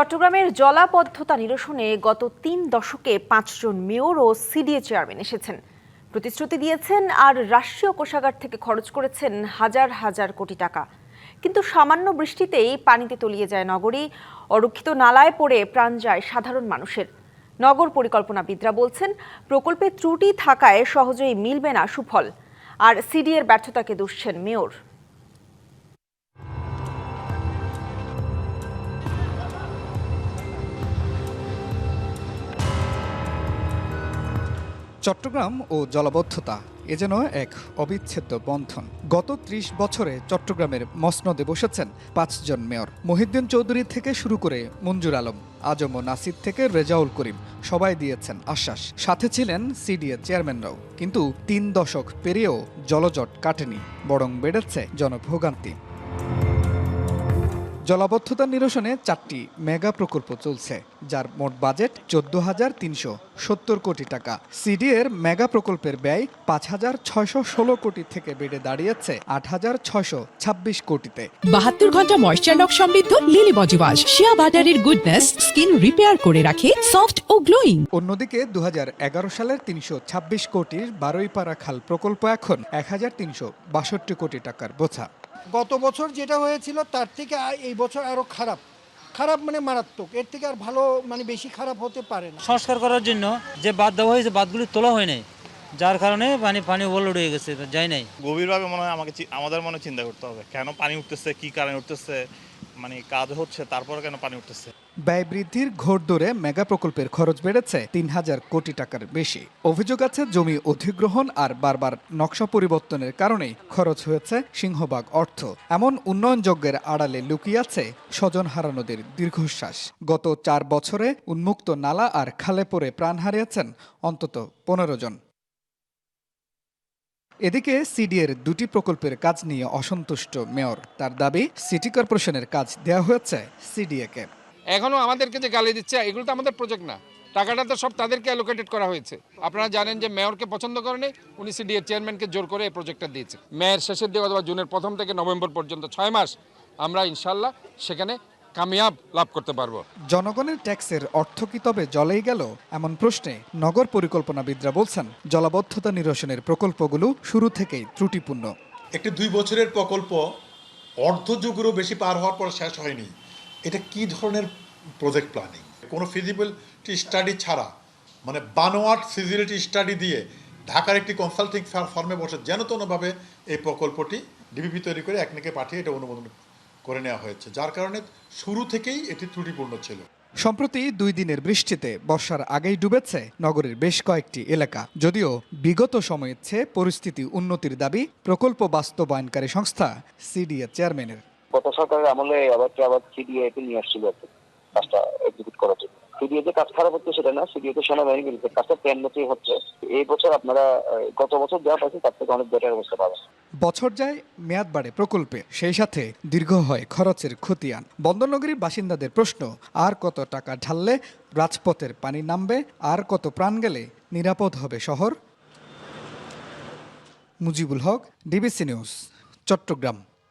চট্টগ্রামের জলাবদ্ধতা নিরসনে গত ৩ দশকে ৫ জন মেয়র ও সিডিএ চেয়ারম্যান এসেছেন, প্রতিশ্রুতি দিয়েছেন আর রাষ্ট্রীয় কোষাগার থেকে খরচ করেছেন হাজার হাজার কোটি টাকা। কিন্তু সামান্য বৃষ্টিতেই পানিতে তলিয়ে যায় নগরী, অরক্ষিত নালায় পড়ে প্রাণ যায় সাধারণ মানুষের। নগর পরিকল্পনাবিদরা বলছেন, প্রকল্পে ত্রুটি থাকায় সহজেই মিলবে না সুফল, আর সিডিএর ব্যর্থতাকে দুষছেন মেয়র। চট্টগ্রাম ও জলাবদ্ধতা এ যেন এক অবিচ্ছেদ্য বন্ধন। গত ৩০ বছরে চট্টগ্রামের মসনদে বসেছেন ৫ জন মেয়র। মহিউদ্দিন চৌধুরী থেকে শুরু করে মঞ্জুর আলম, আজম ও নাসির থেকে রেজাউল করিম, সবাই দিয়েছেন আশ্বাস। সাথে ছিলেন সিডিএ চেয়ারম্যানরাও। কিন্তু ৩ দশক পেরিয়েও জলজট কাটেনি, বরং বেড়েছে জনভোগান্তি। জলাবদ্ধতা নিরসনে ৪টি মেগা প্রকল্প চলছে, যার মোট বাজেট ১৪,৩৭০ কোটি টাকা। সিডিএর মেগা প্রকল্পের ব্যয় ৫,৬১৬ কোটি থেকে বেড়ে দাঁড়িয়েছে ৮,৬২৬ কোটিতে। ৭২ ঘন্টা ময়েশ্চার লক সমৃদ্ধ লিলি বডি ওয়াশ, শিয়া বাটারের গুডনেস স্কিন রিপেয়ার করে রাখে সফট ও গ্লোয়িং। অন্যদিকে ২০১১ সালের ৩২৬ কোটির বারুইপাড়া খাল প্রকল্প এখন ১,৩৬২ কোটি টাকার বোঝা। গত বছর যেটা হয়েছিল তার থেকে এই বছর আরো খারাপ মানে মারাত্মক। এর থেকে আর ভালো মানে বেশি খারাপ হতে পারে না। সংস্কার করার জন্য যে বাঁধ দেওয়া হয়েছে, বাঁধগুলি তোলা হয় নাই, যার কারণে পানি ওভারলোড হয়ে গেছে, যায় নাই। গভীরভাবে মনে হয় আমাদের মনে চিন্তা করতে হবে, কেন পানি উঠতেছে, কি কারণে উঠতেছে, মানে কাজ হচ্ছে তারপরে কেন পানি উঠতেছে। ব্যয় বৃদ্ধির ঘোড়দৌড়ে মেগা প্রকল্পের খরচ বেড়েছে ৩,০০০ কোটি টাকার বেশি। অভিযোগ আছে জমি অধিগ্রহণ আর বারবার নকশা পরিবর্তনের কারণেই খরচ হয়েছে সিংহভাগ অর্থ। এমন উন্নয়নযজ্ঞের আড়ালে লুকিয়ে আছে স্বজন হারানোদের দীর্ঘশ্বাস। গত ৪ বছরে উন্মুক্ত নালা আর খালে পড়ে প্রাণ হারিয়েছেন অন্তত ১৫ জন। এদিকে সিডিএর ২টি প্রকল্পের কাজ নিয়ে অসন্তুষ্ট মেয়র। তার দাবি, সিটি কর্পোরেশনের কাজ দেওয়া হয়েছে সিডিএকে। এখনো আমাদেরকে যে গালি দিচ্ছে, এগুলো তো আমাদের প্রজেক্ট না, টাকাটা তো সব তাদেরকে অ্যালোকেটেড করা হয়েছে। আপনারা জানেন যে মেয়রকে পছন্দ করেনি, উনি সিডিএ চেয়ারম্যানকে জোর করে এই প্রজেক্টটা দিয়েছে। মেয়ের শেষের দিকে অথবা জুনের প্রথম থেকে নভেম্বর পর্যন্ত ৬ মাস আমরা ইনশাল্লাহ সেখানে কামিয়াব লাভ করতে পারবো। জনগণের ট্যাক্সের অর্থ কি তবে জলেই গেল? এমন প্রশ্নে নগর পরিকল্পনাবিদরা বলছেন, জলাবদ্ধতা নিরসনের প্রকল্পগুলো শুরু থেকেই ত্রুটিপূর্ণ। একটি 2 বছরের প্রকল্প অর্ধযুগেরও বেশি পার হওয়ার পর শেষ হয়নি। এটা কি ধরনের প্রজেক্ট প্ল্যানিং? কোনো ফিজিবিলিটি স্টাডি ছাড়া, মানে বানোয়াট ফিজিবিলিটি স্টাডি দিয়ে ঢাকার একটি কনসাল্টিং ফার্মে বসে যেনতনভাবে এই প্রকল্পটি ডিপিপি তৈরি করে একনেকে পাঠিয়ে এটা অনুমোদন করে নেওয়া হয়েছে, যার কারণে শুরু থেকেই এটি ত্রুটিপূর্ণ ছিল। সম্প্রতি 2 দিনের বৃষ্টিতে বর্ষার আগেই ডুবেছে নগরের বেশ কয়েকটি এলাকা। যদিও বিগত সময়ের চেয়ে পরিস্থিতি উন্নতির দাবি প্রকল্প বাস্তবায়নকারী সংস্থা সিডিএ চেয়ারম্যানের। গত সরকারের আমলে আবার সিডিএ নিয়ে আসছিল কাজটা এক্সিকিউট করার জন্য। সিডিএ যে কাজ খারাপ হচ্ছে সেটা না, সিডিএ তো সেনাবাহিনী বিরুদ্ধে কাজটা প্ল্যান মতোই হচ্ছে। এই বছর আপনারা গত বছর যা পাচ্ছেন তার থেকে অনেক বেটার অবস্থা পাবেন। বছর যায়, মেয়াদ বাড়ে প্রকল্পে, সেই সাথে দীর্ঘ হয় খরচের খতিয়ান। বন্দরনগরীর বাসিন্দাদের প্রশ্ন, আর কত টাকা ঢাললে রাজপথের পানি নামবে, আর কত প্রাণ গেলে নিরাপদ হবে শহর? Mujibul Haque, DBC news, Chittagong.